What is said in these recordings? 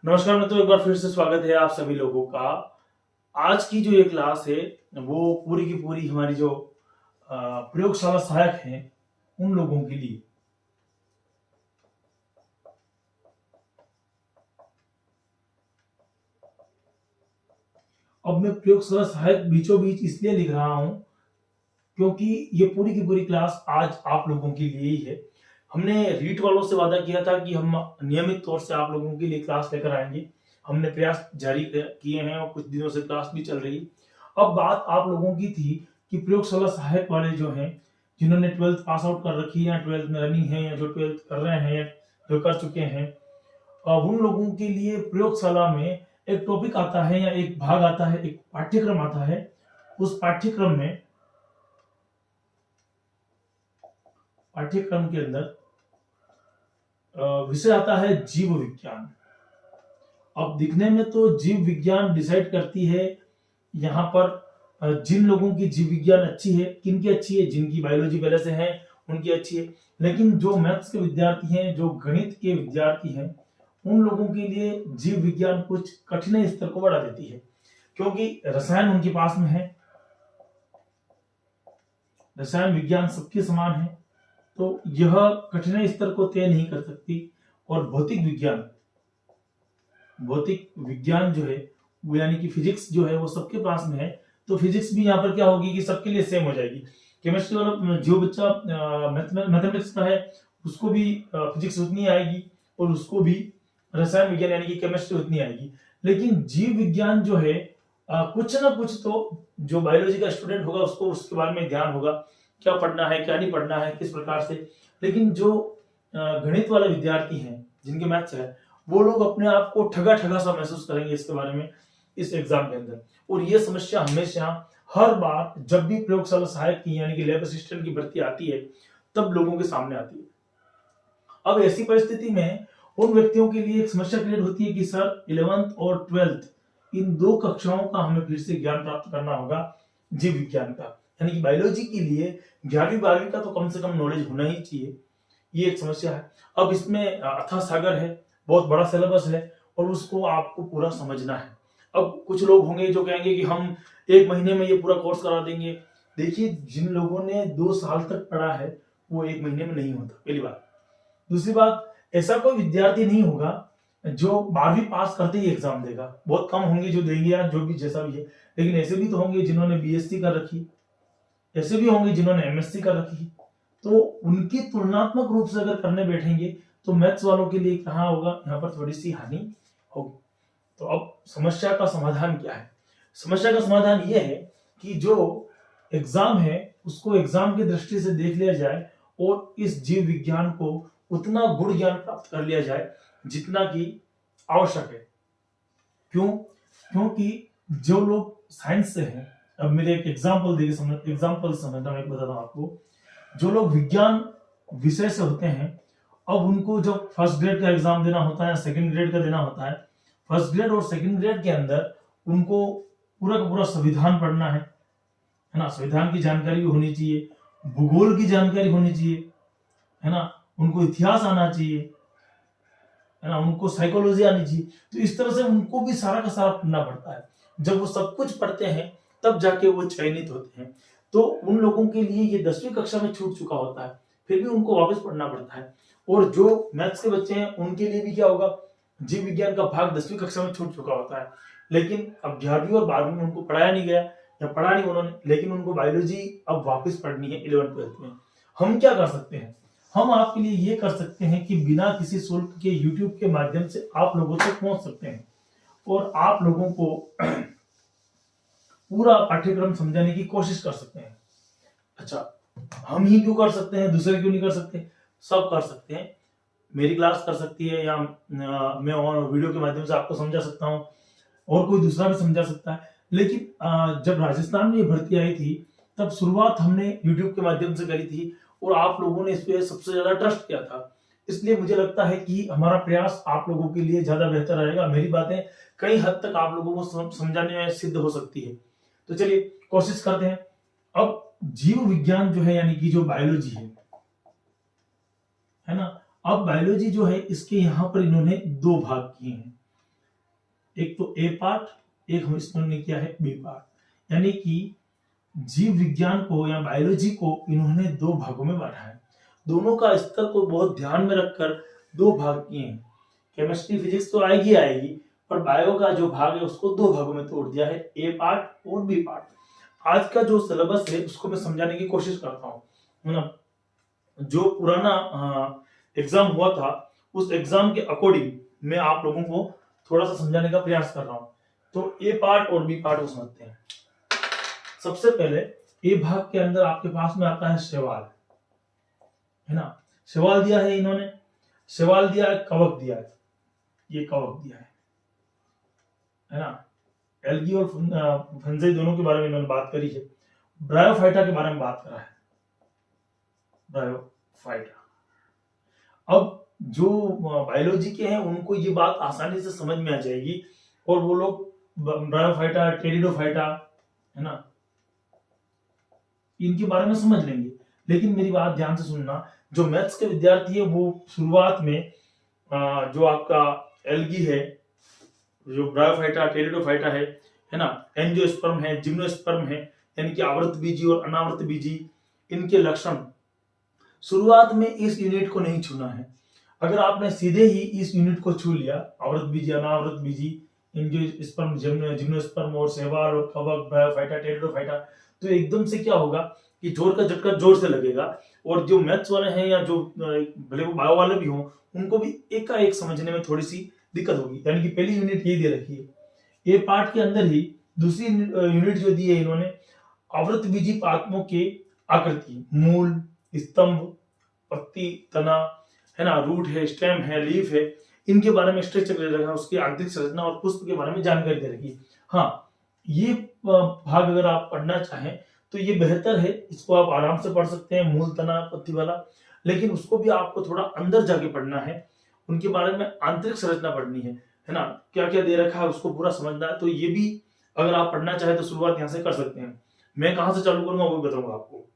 नमस्कार मित्रों, एक बार फिर से स्वागत है आप सभी लोगों का। आज की जो ये क्लास है वो पूरी की पूरी हमारी जो प्रयोगशाला सहायक हैं उन लोगों के लिए। अब मैं प्रयोगशाला सहायक बीचों बीच इसलिए लिख रहा हूं क्योंकि ये पूरी की पूरी क्लास आज आप लोगों के लिए ही है। हमने रीट वालों से वादा किया था कि हम नियमित तौर से आप लोगों के लिए क्लास लेकर आएंगे। हमने प्रयास जारी किए हैं और कुछ दिनों से क्लास भी चल रही है। अब बात आप लोगों की थी कि प्रयोगशाला सहायक वाले जो हैं, जिन्होंने 12th पास आउट कर रखी है या 12th में रनिंग है या जो 12th कर रहे हैं, जो कर चुके हैं, उन लोगों के लिए प्रयोगशाला में एक टॉपिक आता है या एक भाग आता है, एक पाठ्यक्रम आता है। उस पाठ्यक्रम के अंदर विषय आता है जीव विज्ञान। अब दिखने में तो जीव विज्ञान डिसाइड करती है यहाँ पर जिन लोगों की जीव विज्ञान अच्छी है, किनकी अच्छी है, जिनकी बायोलॉजी पहले से है उनकी अच्छी है। लेकिन जो मैथ्स के विद्यार्थी हैं, जो गणित के विद्यार्थी हैं, उन लोगों के लिए जीव विज्ञान कुछ कठिन स्तर को बढ़ा देती है, क्योंकि रसायन उनके पास में है, रसायन विज्ञान सबके समान है, तो यह कठिनाई स्तर को तय नहीं कर सकती। और भौतिक विज्ञान जो है वो यानी कि फिजिक्स जो है वो सबके पास में है, तो फिजिक्स भी यहाँ पर क्या होगी कि सबके लिए सेम हो जाएगी। केमिस्ट्री वाला जो बच्चा मैथमेटिक्स का है उसको भी फिजिक्स उतनी आएगी और उसको भी रसायन विज्ञान यानी कि केमिस्ट्री उतनी आएगी। लेकिन जीव विज्ञान जो है कुछ ना कुछ तो जो बायोलॉजी का स्टूडेंट होगा उसको उसके बारे में ध्यान होगा, क्या पढ़ना है क्या नहीं पढ़ना है, किस प्रकार से। लेकिन जो गणित वाले विद्यार्थी हैं, जिनके मैथ्स है, वो लोग अपने आप को ठगा ठगा सा महसूस करेंगे इसके बारे में इस एग्जाम के अंदर। और ये समस्या हमेशा हर बार जब भी प्रयोगशाला सहायक की यानी कि लैब असिस्टेंट की भर्ती आती है तब लोगों के सामने आती है। अब ऐसी परिस्थिति में उन व्यक्तियों के लिए एक समस्या क्रिएट होती है कि सर 11th और 12th इन दो कक्षाओं का हमें फिर से ज्ञान प्राप्त करना होगा जीव विज्ञान का, यानी कि बायोलॉजी के लिए 11वीं 12वीं का तो कम से कम नॉलेज होना ही चाहिए। ये एक समस्या है। अब इसमें अथाह सागर है, बहुत बड़ा सिलेबस है और उसको आपको पूरा समझना है। अब कुछ लोग होंगे जो कहेंगे कि हम 1 महीने में ये पूरा कोर्स करा देंगे। देखिए, जिन लोगों ने 2 साल तक पढ़ा है वो 1 महीने में नहीं होता, पहली बात। दूसरी बात, ऐसा कोई विद्यार्थी नहीं होगा जो 12वीं पास करते ही एग्जाम देगा। बहुत कम होंगे जो देंगे या जो भी जैसा भी है। लेकिन ऐसे भी तो होंगे जिन्होंने बीएससी कर रखी, ऐसे भी होंगे जिन्होंने एमएससी कर रखी। तो उनकी तुलनात्मक रूप से अगर करने बैठेंगे तो मैथ्स वालों के लिए कहाँ होगा, यहाँ पर थोड़ी सी हानि होगी। तो अब समस्या का समाधान क्या है? समस्या का समाधान यह है कि जो एग्जाम है उसको एग्जाम की दृष्टि से देख लिया जाए और इस जीव विज्ञान को उतना गुण ज्ञान प्राप्त कर लिया जाए जितना कि आवश्यक है। क्यों? क्योंकि जो लोग साइंस से हैं, अब मेरे एक एग्जाम्पल समझता हूँ, एक बताता हूँ आपको। जो लोग विज्ञान विषय से होते हैं, अब उनको जब फर्स्ट ग्रेड का एग्जाम देना होता है या सेकंड ग्रेड का देना होता है, फर्स्ट ग्रेड और सेकंड ग्रेड के अंदर उनको पूरा का पूरा संविधान पढ़ना है ना। संविधान की जानकारी भी होनी चाहिए, भूगोल की जानकारी होनी चाहिए, है ना, उनको इतिहास आना चाहिए, है ना, उनको साइकोलॉजी आनी चाहिए। तो इस तरह से उनको भी सारा का सारा पढ़ना पड़ता है। जब वो सब कुछ पढ़ते हैं तब जाके वो चयनित होते हैं। तो उन लोगों के लिए ये 10वीं कक्षा में छूट चुका होता है, फिर भी उनको वापस पढ़ना पड़ता है। और जो मैथ्स के बच्चे हैं उनके लिए भी क्या होगा, जीव विज्ञान का भाग 10वीं कक्षा में छूट चुका होता है। लेकिन अब 11वीं और 12वीं में उनको पढ़ाया नहीं गया या पढ़ा नहीं उन्होंने, लेकिन उनको बायोलॉजी अब वापस पढ़नी है 11th 12th में। हम क्या कर सकते हैं? हम आपके लिए ये कर सकते हैं कि बिना किसी शुल्क के YouTube के माध्यम से आप लोगों तक पहुंच सकते हैं और आप लोगों को पूरा पाठ्यक्रम समझाने की कोशिश कर सकते हैं। अच्छा, हम ही क्यों कर सकते हैं, दूसरे क्यों नहीं कर सकते? सब कर सकते हैं। मेरी क्लास कर सकती है या मैं और वीडियो के माध्यम से आपको समझा सकता हूँ और कोई दूसरा भी समझा सकता है। लेकिन जब राजस्थान में ये भर्ती आई थी तब शुरुआत हमने YouTube के माध्यम से करी थी और आप लोगों ने इस पे सबसे ज्यादा ट्रस्ट किया था। इसलिए मुझे लगता है कि हमारा प्रयास आप लोगों के लिए ज्यादा बेहतर रहेगा। मेरी बातें कई हद तक आप लोगों को समझाने में सिद्ध हो सकती है। तो चलिए कोशिश करते हैं। अब जीव विज्ञान जो है यानी कि जो बायोलॉजी है ना, अब बायोलॉजी जो है इसके यहाँ पर इन्होंने 2 भाग किए हैं। एक तो ए पार्ट, एक हम इसमें किया है बी पार्ट। यानी कि जीव विज्ञान को या बायोलॉजी को इन्होंने दो भागों में बांटा है। दोनों का स्तर को बहुत ध्यान में रखकर दो भाग किए हैं। केमिस्ट्री फिजिक्स तो आएगी आएगी, पर बायो का जो भाग है उसको दो भागों में तोड़ दिया है, ए पार्ट और बी पार्ट। आज का जो सिलेबस है उसको मैं समझाने की कोशिश करता हूँ, है ना। जो पुराना एग्जाम हुआ था उस एग्जाम के अकॉर्डिंग मैं आप लोगों को थोड़ा सा समझाने का प्रयास कर रहा हूँ। तो ए पार्ट और बी पार्ट को समझते हैं। सबसे पहले ए भाग के अंदर आपके पास में आता है शैवाल, है ना। शैवाल दिया है इन्होंने, शैवाल दिया है, कवक दिया है, ये कवक दिया है ना। एल्गी और फंजाई दोनों के बारे में इन्होंने बात करी है। ब्रायोफाइटा के बारे में बात करा है, ब्रायोफाइटा। अब जो बायोलॉजी के हैं उनको ये बात आसानी से समझ में आ जाएगी और वो लोग ब्रायोफाइटा, टेरिडोफाइटा, है ना, इनके बारे में समझ लेंगे। लेकिन मेरी बात ध्यान से सुनना, जो मैथ्स के विद्यार्थी है वो शुरुआत में जो आपका एल्गी है, जो ब्रायोफाइटा, टेरिडोफाइटा है ना, एंजियोस्पर्म है, जिम्नोस्पर्म है, यानी कि आवृत बीजी और अनावृत बीजी, इनके लक्षण शुरुआत में इस यूनिट को नहीं छूना है। अगर आपने सीधे ही इस यूनिट को छू लिया, आवृत बीजी, अनावृत बीजी, एंजियोस्पर्म, जिम्नोस्पर्म और शैवाल और कवक, ब्रायोफाइटा, टेरिडोफाइटा, तो एकदम से क्या होगा कि जोर का झटका जोर से लगेगा। और जो मैथ्स वाले हैं या जो भले वो बायो वाले भी हों, उनको भी एक का एक समझने में थोड़ी सी दिक्कत होगी। यानी कि पहली यूनिट ये दे रखी है। ए पार्ट के अंदर ही दूसरी यूनिट जो दी है इन्होंने, आवृत बीजी पादपों के आकृति, मूल, स्तंभ, पत्ती, तना, है ना, रूट है, स्टेम है, लीफ है, इनके बारे में स्ट्रक्चर दे रखा है, उसकी आंतरिक संरचना और पुष्प के बारे में जानकारी दे रखी है। हाँ, ये भाग अगर आप पढ़ना चाहें तो ये बेहतर है, इसको आप आराम से पढ़ सकते हैं, मूल, तना, पत्ती वाला। लेकिन उसको भी आपको थोड़ा अंदर जाके पढ़ना है, उनके बारे में आंतरिक संरचना पढ़नी है ना, क्या क्या दे रखा है उसको पूरा समझना है। तो ये भी अगर आप पढ़ना चाहें तो शुरुआत यहाँ से कर सकते हैं। मैं कहां से चालू करूंगा वो भी बताऊंगा आपको।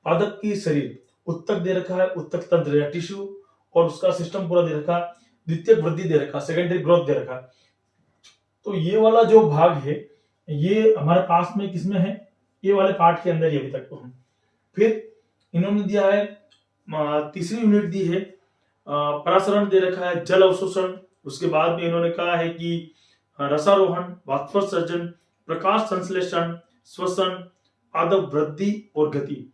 पादप की शरीर, उत्तक दे रखा है, उत्तक तंत्र या टिश्यू, और उसका सिस्टम पूरा दे रखा है, द्वितीयक वृद्धि दे रखा, सेकेंडरी ग्रोथ दे रखा। तो ये वाला जो भाग है ये हमारे पास में किसमें है, ये वाले पार्ट के अंदर ही अभी तक तो हम। फिर इन्होंने दिया है तीसरी यूनिट दी है, परासरण दे रखा है, जल अवशोषण, उसके बाद में इन्होंने कहा है कि रसारोहण, वाष्पोत्सर्जन, प्रकाश संश्लेषण, श्वसन, पादप वृद्धि और गति,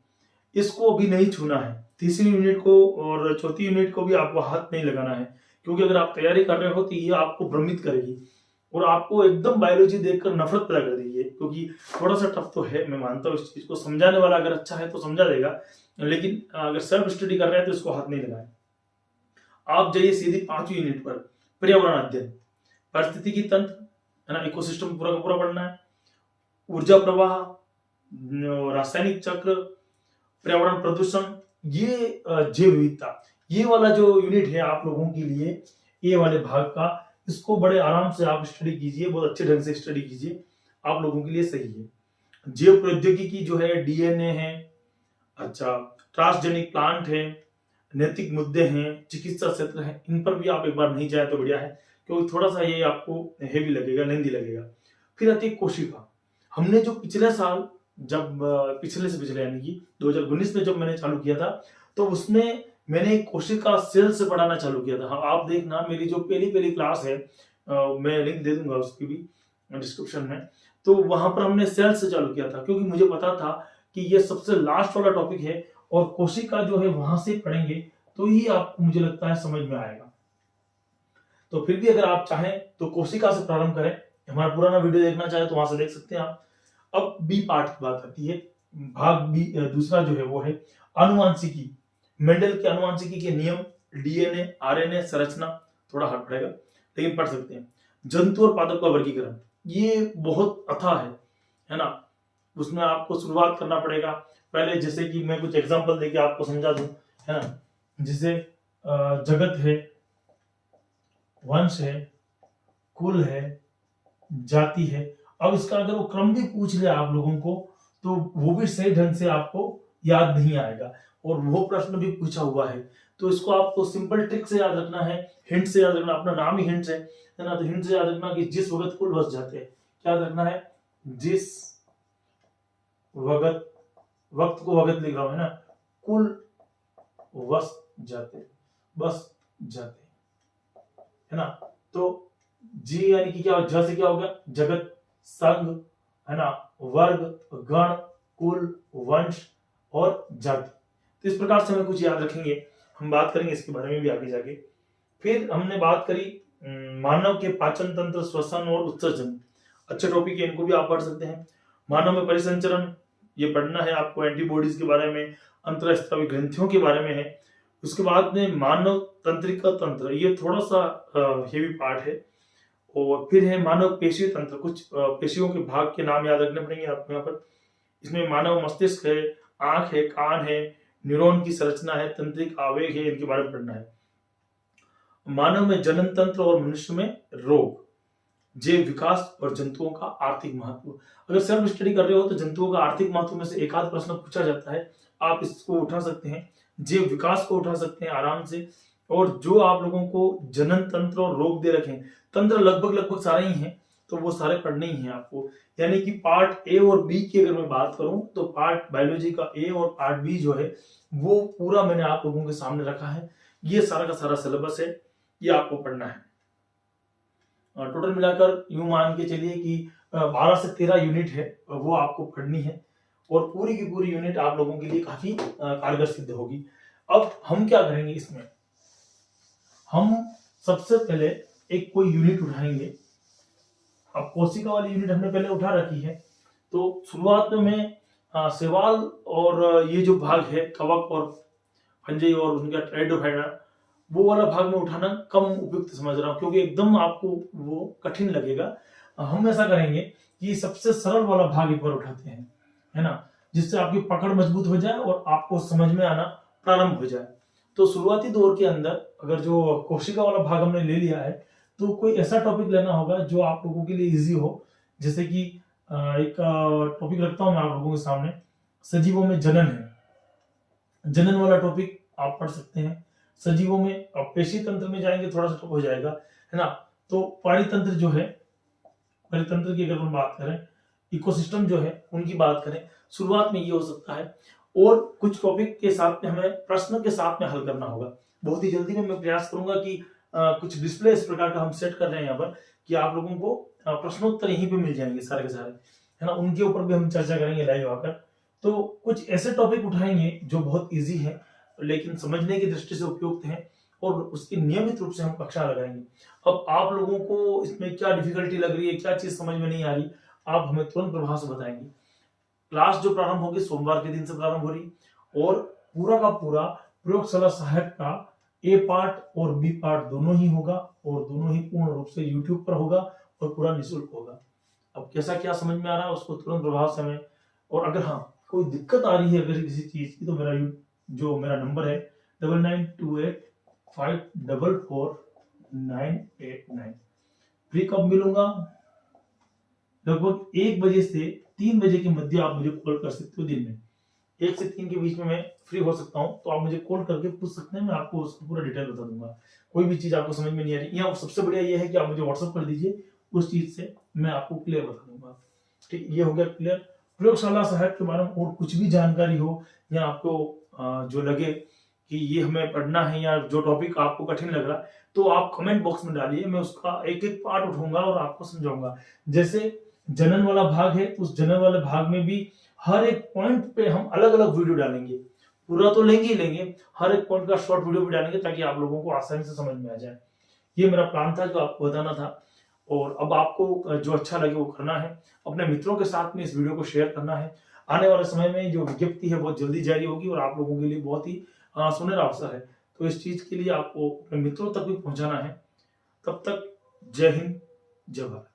इसको अभी नहीं छूना है। तीसरी यूनिट को और चौथी यूनिट को भी आपको हाथ नहीं लगाना है, क्योंकि अगर आप तैयारी कर रहे हो तो ये आपको भ्रमित करेगी और आपको एकदम बायोलॉजी देखकर नफरत पैदा कर देगी, क्योंकि थोड़ा सा टफ तो है, मैं मानता हूँ इस चीज को। समझाने वाला अगर अच्छा है तो समझा देगा, लेकिन अगर सेल्फ स्टडी कर रहे हैं तो इसको हाथ नहीं लगाए। आप जाइए सीधी 5वीं यूनिट पर, पर्यावरण अध्ययन, पारिस्थितिकी तंत्र, है ना, इकोसिस्टम पूरा का पूरा पढ़ना है, ऊर्जा प्रवाह, रासायनिक चक्र, पर्यावरण प्रदूषण, ये जैव विविधता, ये वाला जो यूनिट है आप लोगों के लिए ये वाले भाग का, इसको बड़े आराम से आप स्टडी कीजिए, बहुत अच्छे ढंग से स्टडी कीजिए, आप लोगों के लिए सही है। जैव प्रौद्योगिकी जो है, डीएनए है, अच्छा, ट्रांसजेनिक प्लांट है, नैतिक मुद्दे हैं, चिकित्सा क्षेत्र है, इन पर भी आप एक बार नहीं जाए तो बढ़िया है, क्योंकि थोड़ा सा ये आपको हेवी लगेगा, लेंदी लगेगा। फिर आती है कोशिका। हमने जो पिछले साल, जब पिछले से पिछले यानी कि 2019 में जब मैंने चालू किया था, तो उसमें मैंने कोशिका सेल से पढ़ाना चालू किया था। आप देखना मेरी जो पहली क्लास है, मैं लिंक दे दूंगा उसकी भी डिस्क्रिप्शन में, तो वहां पर हमने सेल से चालू किया था, क्योंकि मुझे पता था कि ये सबसे लास्ट वाला टॉपिक है और कोशिका जो है वहां से पढ़ेंगे तो ही आपको, मुझे लगता है, समझ में आएगा। तो फिर भी अगर आप चाहें तो कोशिका से प्रारंभ करें, हमारा पुराना वीडियो देखना चाहे तो वहां से देख सकते हैं आप। अब बी पार्ट की बात आती है, भाग बी दूसरा जो है वो है आनुवांशिकी। मेंडल के आनुवांशिकी के नियम, डीएनए, आरएनए, संरचना, थोड़ा हार्ड पड़ेगा लेकिन पढ़ सकते हैं। जंतु और पादप का वर्गीकरण, ये बहुत अथाह है ना, उसमें आपको शुरुआत करना पड़ेगा। पहले जैसे कि मैं कुछ एग्जांपल देके आपको समझा दूं, है ना, जैसे जगत है, वंश है, कुल है, जाति है। अब इसका अगर वो क्रम भी पूछ ले आप लोगों को तो वो भी सही ढंग से आपको याद नहीं आएगा, और वो प्रश्न भी पूछा हुआ है। तो इसको आपको सिंपल ट्रिक से याद रखना है, हिंट से याद रखना, अपना नाम ही हिंट है ना। तो हिंट से याद रखना कि जिस वक्त कुल वस जाते हैं, क्या याद रखना है, जिस वक्त, वक्त को वक्त लिख रहा हूं है ना, कुल वस जाते, बस जाते है ना। तो जी यानी कि क्या, ज से क्या होगा, जगत, संघ है ना, वर्ग, गण, कुल, वंश और जाति। तो इस प्रकार से हमें कुछ याद रखेंगे, हम बात करेंगे इसके बारे में भी आगे जाके। फिर हमने बात करी मानव के पाचन तंत्र, श्वसन और उत्सर्जन। अच्छे टॉपिक है, इनको भी आप पढ़ सकते हैं। मानव में परिसंचरण, ये पढ़ना है आपको, एंटीबॉडीज के बारे में, अंतःस्रावी ग्रंथियों के बारे में है। उसके बाद में मानव तंत्रिका तंत्र, ये थोड़ा सा हेवी पार्ट है। और फिर है मानव पेशी तंत्र, कुछ पेशियों के भाग के नाम याद रखने पड़ेंगे आपको यहाँ पर। इसमें मानव मस्तिष्क है, आंख है, कान है, न्यूरॉन की संरचना है, तंत्रिक आवेग है, इनके बारे में पढ़ना है। मानव में जनन तंत्र और मनुष्य में रोग, जैव विकास और जंतुओं का आर्थिक महत्व। अगर सेल्फ स्टडी कर रहे हो तो जंतुओं का आर्थिक महत्व में से एक आध प्रश्न पूछा जाता है, आप इसको उठा सकते हैं। जैव विकास को उठा सकते हैं आराम से। और जो आप लोगों को जनन तंत्र और रोग दे रखे हैं, तंत्र लगभग सारे ही हैं, तो वो सारे पढ़ने ही हैं आपको। यानी कि पार्ट ए और बी की अगर मैं बात करूं तो पार्ट बायोलॉजी का ए और पार्ट बी जो है वो पूरा मैंने आप लोगों के सामने रखा है। ये सारा का सारा सिलेबस है, ये आपको पढ़ना है। टोटल मिलाकर यूं मान के चलिए कि 12 से 13 यूनिट है, वो आपको पढ़नी है। और पूरी की पूरी यूनिट आप लोगों के लिए काफी कारगर सिद्ध होगी। अब हम क्या करेंगे इसमें, हम सबसे पहले एक कोई यूनिट उठाएंगे। अब कोशिका वाली यूनिट हमने पहले उठा रखी है, तो शुरुआत में मैं शैवाल और ये जो भाग है कवक और फंजाई और उनका ट्राइडोफाइटा, वो वाला भाग में उठाना कम उपयुक्त समझ रहा हूँ, क्योंकि एकदम आपको वो कठिन लगेगा। हम ऐसा करेंगे कि सबसे सरल वाला भाग एक बार उठाते हैं, है ना, जिससे आपकी पकड़ मजबूत हो जाए और आपको समझ में आना प्रारंभ हो जाए। तो शुरुआती दौर के अंदर अगर जो कोशिका वाला भाग हमने ले लिया है, तो कोई ऐसा टॉपिक लेना होगा जो आप लोगों के लिए इजी हो। जैसे कि एक टॉपिक रखता हूं मैं आप लोगों के सामने, सजीवों में जनन है, जनन वाला टॉपिक आप पढ़ सकते हैं। सजीवों में पेशी तंत्र में जाएंगे थोड़ा सा टफ हो जाएगा, है ना। तो पारितंत्र जो है, परितंत्र की अगर हम बात करें, इकोसिस्टम जो है उनकी बात करें, शुरुआत में ये हो सकता है। और कुछ टॉपिक के साथ में हमें प्रश्न के साथ में हल करना होगा। बहुत ही जल्दी में मैं प्रयास करूंगा कि कुछ डिस्प्ले इस प्रकार का हम सेट कर रहे हैं यहाँ पर कि आप लोगों को प्रश्नोत्तर यहीं पे मिल जाएंगे सारे के सारे, है ना। उनके ऊपर भी हम चर्चा करेंगे लाइव आकर। तो कुछ ऐसे टॉपिक उठाएंगे जो बहुत इजी है लेकिन समझने की दृष्टि से उपयुक्त है, और उसकी नियमित रूप से हम कक्षा लगाएंगे। अब आप लोगों को इसमें क्या डिफिकल्टी लग रही है, क्या चीज समझ में नहीं आ रही, आप हमें तुरंत प्रभाव से बताएंगे। क्लास जो प्रारंभ होगी सोमवार के दिन से प्रारंभ हो रही, और पूरा का पूरा प्रयोगशाला सहायक का ए पार्ट और बी पार्ट दोनों ही होगा, और दोनों ही पूर्ण रूप से यूट्यूब पर होगा और पूरा निःशुल्क होगा। अब कैसा क्या समझ में आ रहा है उसको तुरंत प्रभाव से हमें, और अगर हाँ कोई दिक्कत आ रही है अगर किसी चीज की, तो मेरा नंबर है 9928544989। फ्री कब मिलूंगा, लगभग 1 बजे से 3 बजे के मध्य आप मुझे कॉल कर सकते हो। दिन में 1 से 3 के बीच में मैं फ्री हो सकता हूं, तो आप मुझे कॉल करके पूछ सकते हैं, मैं आपको उसका पूरा डिटेल बता दूंगा। कोई भी चीज आपको समझ में नहीं आ रही, या सबसे बढ़िया ये है कि आप मुझे व्हाट्सएप कर दीजिए, उस चीज से मैं आपको क्लियर बता दूंगा। ठीक, ये हो गया क्लियर। प्रयोगशाला सहायक के बारे में और कुछ भी जानकारी हो, या आपको जो लगे कि ये हमें पढ़ना है, या जो टॉपिक आपको कठिन लग रहा है, तो आप कमेंट बॉक्स में डालिए, मैं उसका एक एक पार्ट उठाऊंगा और आपको समझाऊंगा। जैसे जनन वाला भाग है, उस जनन वाले भाग में भी हर एक पॉइंट पे हम अलग अलग वीडियो डालेंगे। पूरा तो लेंगे ही लेंगे, हर एक पॉइंट का शॉर्ट वीडियो भी डालेंगे ताकि आप लोगों को आसानी से समझ में आ जाए। ये मेरा प्लान था जो आपको बताना था, और अब आपको जो अच्छा लगे वो करना है। अपने मित्रों के साथ में इस वीडियो को शेयर करना है। आने वाले समय में जो विज्ञप्ति है बहुत जल्दी जारी होगी, और आप लोगों के लिए बहुत ही सुनहरा अवसर है, तो इस चीज के लिए आपको अपने मित्रों तक भी पहुंचाना है। तब तक जय हिंद, जय भारत।